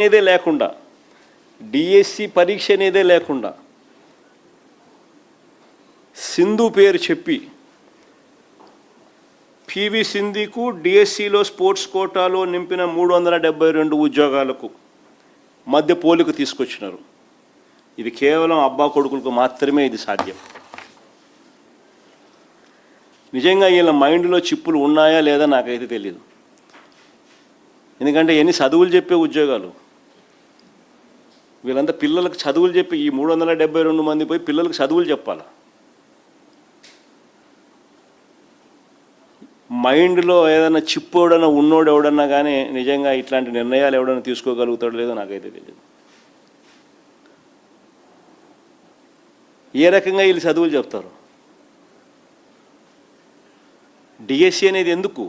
అనేదే లేకుండా, డిఎస్సి పరీక్ష అనేదే లేకుండా సింధు పేరు చెప్పి పివి సింధుకు డిఎస్సిలో స్పోర్ట్స్ కోటాలో నింపిన 372 ఉద్యోగాలకు మధ్య పోలిక తీసుకొచ్చినారు. ఇది కేవలం అబ్బా కొడుకులకు మాత్రమే ఇది సాధ్యం. నిజంగా వీళ్ళ మైండ్లో చిప్పులు ఉన్నాయా లేదా నాకైతే తెలియదు. ఎందుకంటే ఎన్ని చదువులు చెప్పే ఉద్యోగాలు, వీళ్ళంతా పిల్లలకు చదువులు చెప్పి ఈ 372 మంది పోయి పిల్లలకు చదువులు చెప్పాలి. మైండ్లో ఏదైనా చిప్పు ఎవడన్నా ఉన్నోడు ఎవడన్నా కానీ నిజంగా ఇట్లాంటి నిర్ణయాలు ఎవడన్నా తీసుకోగలుగుతాడో లేదో నాకైతే తెలియదు. ఏ రకంగా వీళ్ళు చదువులు చెప్తారు? డిఎస్సి అనేది ఎందుకు?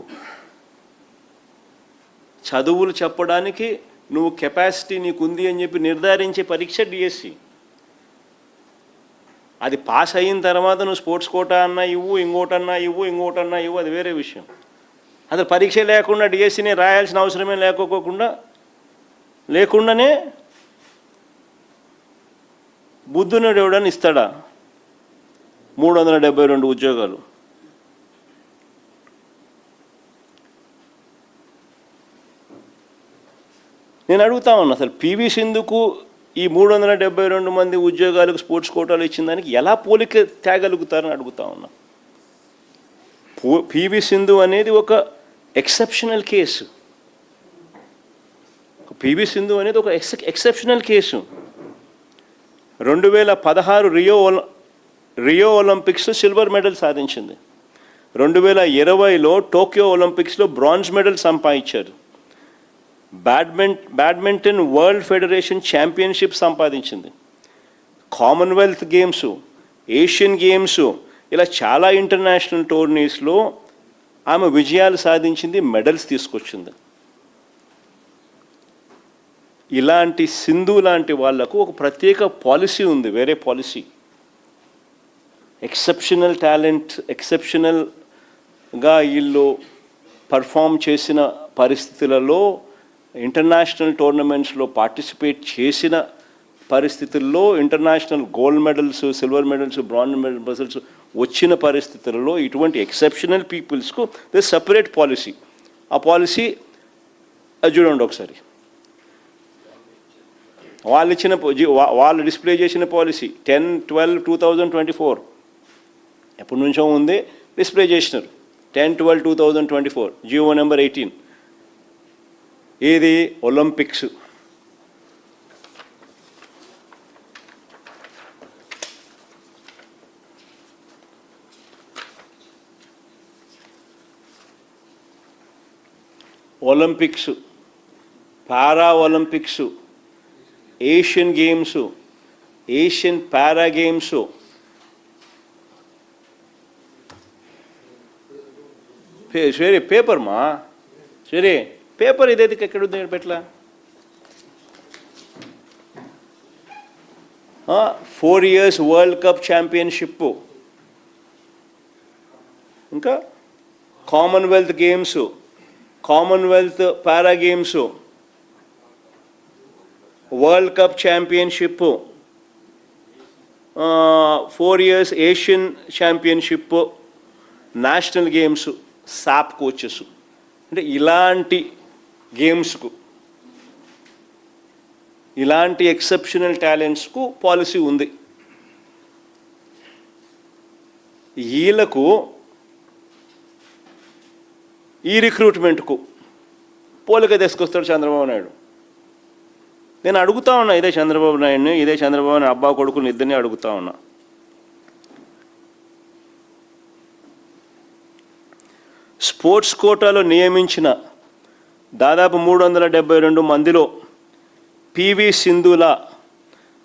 చదువులు చెప్పడానికి నువ్వు కెపాసిటీ నీకుంది అని చెప్పి నిర్ధారించే పరీక్ష డిఎస్సి. అది పాస్ అయిన తర్వాత నువ్వు స్పోర్ట్స్ కోటా అన్నా ఇవ్వు, ఇంకోటన్నా ఇవ్వు, అది వేరే విషయం. అసలు పరీక్ష లేకుండా డిఎస్సిని రాయాల్సిన అవసరమే లేకుండానే బుద్ధునుడు ఎవడని ఇస్తాడా 372 ఉద్యోగాలు? నేను అడుగుతా ఉన్నా, అసలు పివి సింధుకు ఈ 372 మంది ఉద్యోగాలకు స్పోర్ట్స్ కోటాలు ఇచ్చిన దానికి ఎలా పోలిక తేగలుగుతారని అడుగుతా ఉన్నా. పివి సింధు అనేది ఒక ఎక్సెప్షనల్ కేసు. పివి సింధు అనేది ఒక exceptional case. 2016 Rio Olympics silver medal సాధించింది. 2020లో టోక్యో ఒలింపిక్స్లో బ్రాంజ్ మెడల్ సంపాదించారు. బ్యాడ్మింటన్ వరల్డ్ ఫెడరేషన్ ఛాంపియన్షిప్ సంపాదించింది. కామన్వెల్త్ గేమ్స్, ఏషియన్ గేమ్స్, ఇలా చాలా ఇంటర్నేషనల్ టోర్నీస్లో ఆమె విజయాలు సాధించింది, మెడల్స్ తీసుకొచ్చింది. ఇలాంటి సింధు లాంటి వాళ్లకు ఒక ప్రత్యేక పాలసీ ఉంది, వేరే పాలసీ. ఎక్సెప్షనల్ టాలెంట్, ఎక్సెప్షనల్గా వీళ్ళు పర్ఫామ్ చేసిన పరిస్థితులలో, ఇంటర్నేషనల్ టోర్నమెంట్స్లో పార్టిసిపేట్ చేసిన పరిస్థితుల్లో, international gold medals, silver medals, bronze medals వచ్చిన పరిస్థితులలో ఇటువంటి ఎక్సెప్షనల్ పీపుల్స్కు ది సపరేట్ పాలసీ. ఆ పాలసీ చూడండి ఒకసారి. వాళ్ళు డిస్ప్లే చేసిన పాలసీ 10/12/2024 ఎప్పటి నుంచో ఉంది, డిస్ప్లే చేసినారు. 10/12/2024 జియో నెంబర్ 18. ఏది? Olympics. Olympics, para Olympics, Asian Games, Asian para Games, సరే పేపర్ మా సరే పేపర్ ఇదైతే ఎక్కడుంది పెట్ల 4 years వరల్డ్ కప్ ఛాంపియన్షిప్, ఇంకా Commonwealth Games, Commonwealth para Games, World Cup championship, 4 years Asian championship, National Games, SAAP coaches. అంటే ఇలాంటి గేమ్స్కు, ఇలాంటి ఎక్సెప్షనల్ టాలెంట్స్కు పాలసీ ఉంది. వీళ్ళకు ఈ రిక్రూట్మెంట్కు పోలిక తీసుకొస్తాడు చంద్రబాబు నాయుడు. నేను అడుగుతా ఉన్నా, ఇదే చంద్రబాబు నాయుడు అబ్బా కొడుకుని ఇద్దరిని అడుగుతా ఉన్నా. స్పోర్ట్స్ కోటాలో నియమించిన దాదాపు 372 మందిలో పివి సింధుల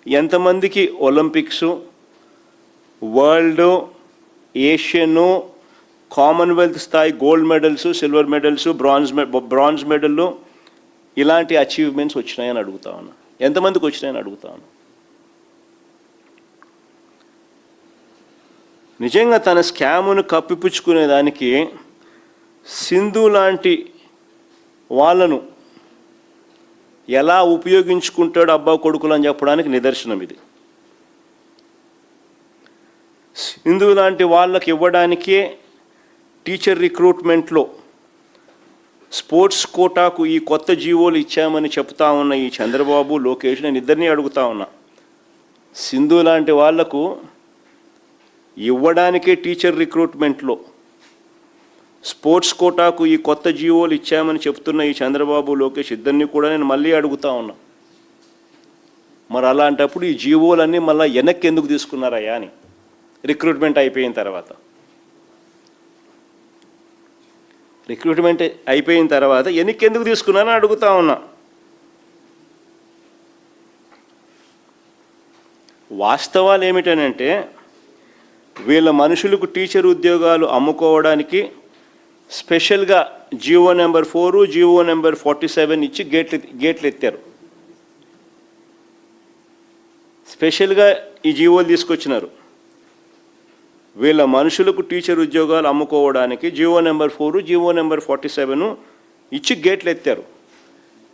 ఎంతమందికి ఒలింపిక్స్, వరల్డ్, ఏషియను, కామన్వెల్త్ స్థాయి gold medals, silver medals, bronze medal ఇలాంటి అచీవ్మెంట్స్ వచ్చినాయని అడుగుతా ఉన్నా. ఎంతమందికి వచ్చినాయని అడుగుతా ఉన్నా. నిజంగా తన స్కామును కప్పిపుచ్చుకునేదానికి సింధు లాంటి వాళ్ళను ఎలా ఉపయోగించుకుంటాడు అబ్బా కొడుకులు అని చెప్పడానికి నిదర్శనం ఇది. సింధు లాంటి వాళ్ళకి ఇవ్వడానికే టీచర్ రిక్రూట్మెంట్లో స్పోర్ట్స్ కోటాకు ఈ కొత్త జీవోలు ఇచ్చామని చెప్తా ఉన్న ఈ చంద్రబాబు, లోకేష్, నేను ఇద్దరినీ అడుగుతా ఉన్నా, సింధు లాంటి వాళ్లకు ఇవ్వడానికే టీచర్ రిక్రూట్మెంట్లో స్పోర్ట్స్ కోటాకు ఈ కొత్త జీవోలు ఇచ్చామని చెప్తున్న ఈ చంద్రబాబు, లోకేష్ ఇద్దరిని కూడా నేను మళ్ళీ అడుగుతా ఉన్నా, మరి అలాంటప్పుడు ఈ జీవోలన్నీ మళ్ళీ వెనక్కి ఎందుకు తీసుకున్నారయ్యా అని రిక్రూట్మెంట్ అయిపోయిన తర్వాత. రిక్రూట్మెంట్ అయిపోయిన తర్వాత వెనక్కి ఎందుకు తీసుకున్నారని అడుగుతా ఉన్నా. వాస్తవాలు ఏమిటనంటే వీళ్ళ మనుషులకు టీచర్ ఉద్యోగాలు అమ్ముకోవడానికి స్పెషల్గా జీవో నెంబర్ 4, జీవో నెంబర్ 47 ఇచ్చి గేట్లు ఎత్తారు. స్పెషల్గా ఈ జీవోలు తీసుకొచ్చినారు. వీళ్ళ మనుషులకు టీచర్ ఉద్యోగాలు అమ్ముకోవడానికి జీవో నెంబర్ 4, జీవో నెంబర్ 47 ఇచ్చి గేట్లు ఎత్తారు.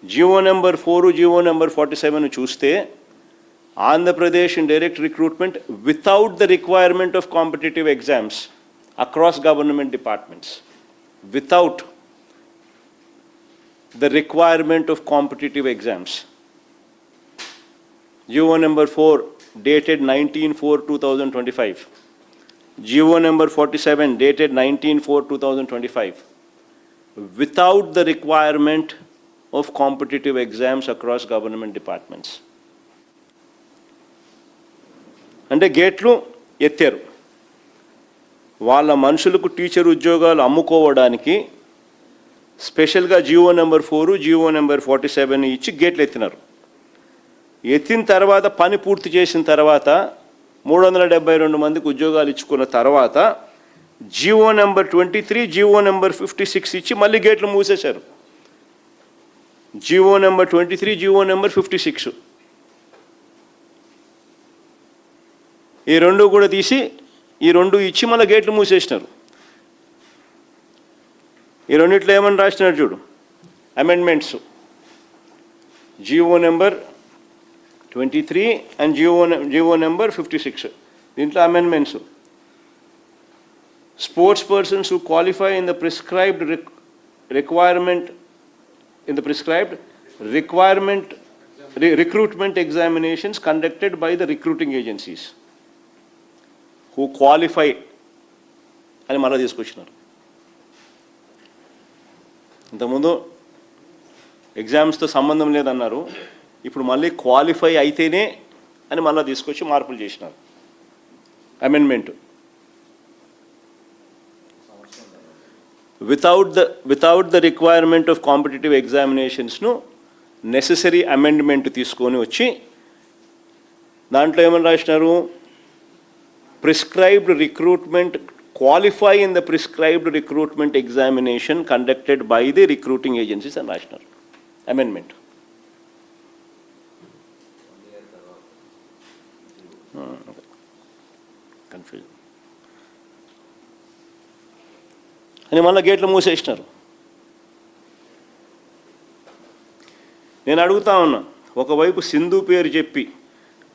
జీవో నెంబర్ 4, జీవో నెంబర్ 47 చూస్తే Andhra Pradesh in direct recruitment without the requirement of competitive exams across government departments, without the requirement of competitive exams. GO number 4 dated 19/4/2025, GO number 47 dated 19/4/2025, without the requirement of competitive exams across government departments. అంటే గేట్లు ఎత్తారు. వాళ్ళ మనుషులకు teacher ఉద్యోగాలు అమ్ముకోవడానికి స్పెషల్గా GO number 4, GO number 47 ఇచ్చి గేట్లు ఎత్తినారు. ఎత్తిన తర్వాత పని పూర్తి చేసిన తర్వాత 372 మందికి ఉద్యోగాలు ఇచ్చుకున్న తర్వాత జీవో నెంబర్ 23, జీవో నెంబర్ 56 ఇచ్చి మళ్ళీ గేట్లు మూసేశారు. జీవో నెంబర్ 23, జీవో నెంబర్ 56 ఈ రెండు కూడా తీసి ఈ రెండు ఇచ్చి మళ్ళీ గేట్లు మూసేసినారు. ఈ రెండిట్లో ఏమని రాసినారు చూడు, amendments. GO number 23 and GO number 56. దీంట్లో amendments. Sports persons who qualify in the prescribed recruitment examinations conducted by the recruiting agencies who qualify అని మళ్ళీ తీసుకొచ్చినారు. ఇంతకుముందు ఎగ్జామ్స్తో సంబంధం లేదన్నారు, ఇప్పుడు మళ్ళీ క్వాలిఫై అయితేనే అని మళ్ళీ తీసుకొచ్చి మార్పులు చేసినారు. Amendment without the requirement of competitive ఎగ్జామినేషన్స్ను నెసెసరీ అమెండ్మెంట్ తీసుకొని వచ్చి దాంట్లో ఏమని రాసినారు, prescribed recruitment, qualify in the prescribed recruitment examination conducted by the recruiting agencies అని రాసినారు. అమెండ్మెంట్ కన్ఫ్యూజన్ అని మళ్ళీ గేట్లు మూసేసినారు. నేను అడుగుతా ఉన్నా, ఒకవైపు సింధు పేరు చెప్పి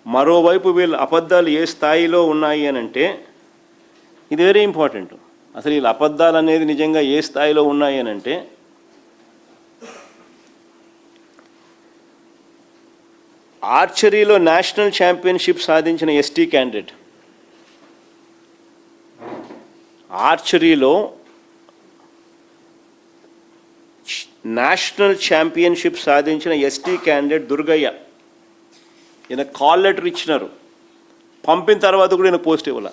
మరోవైపు వీళ్ళ అబద్ధాలు ఏ స్థాయిలో ఉన్నాయి అని అంటే ఇది వెరీ ఇంపార్టెంట్. అసలు వీళ్ళ అబద్ధాలు అనేది నిజంగా ఏ స్థాయిలో ఉన్నాయి అని అంటే ఆర్చరీలో నేషనల్ ఛాంపియన్షిప్ సాధించిన ఎస్టీ క్యాండిడేట్, ఆర్చరీలో నేషనల్ ఛాంపియన్షిప్ సాధించిన ఎస్టీ క్యాండిడేట్ దుర్గయ్య, ఈయన కాల్ లెటర్ ఇచ్చినారు, పంపిన తర్వాత కూడా ఈయన పోస్ట్ ఇవ్వాల.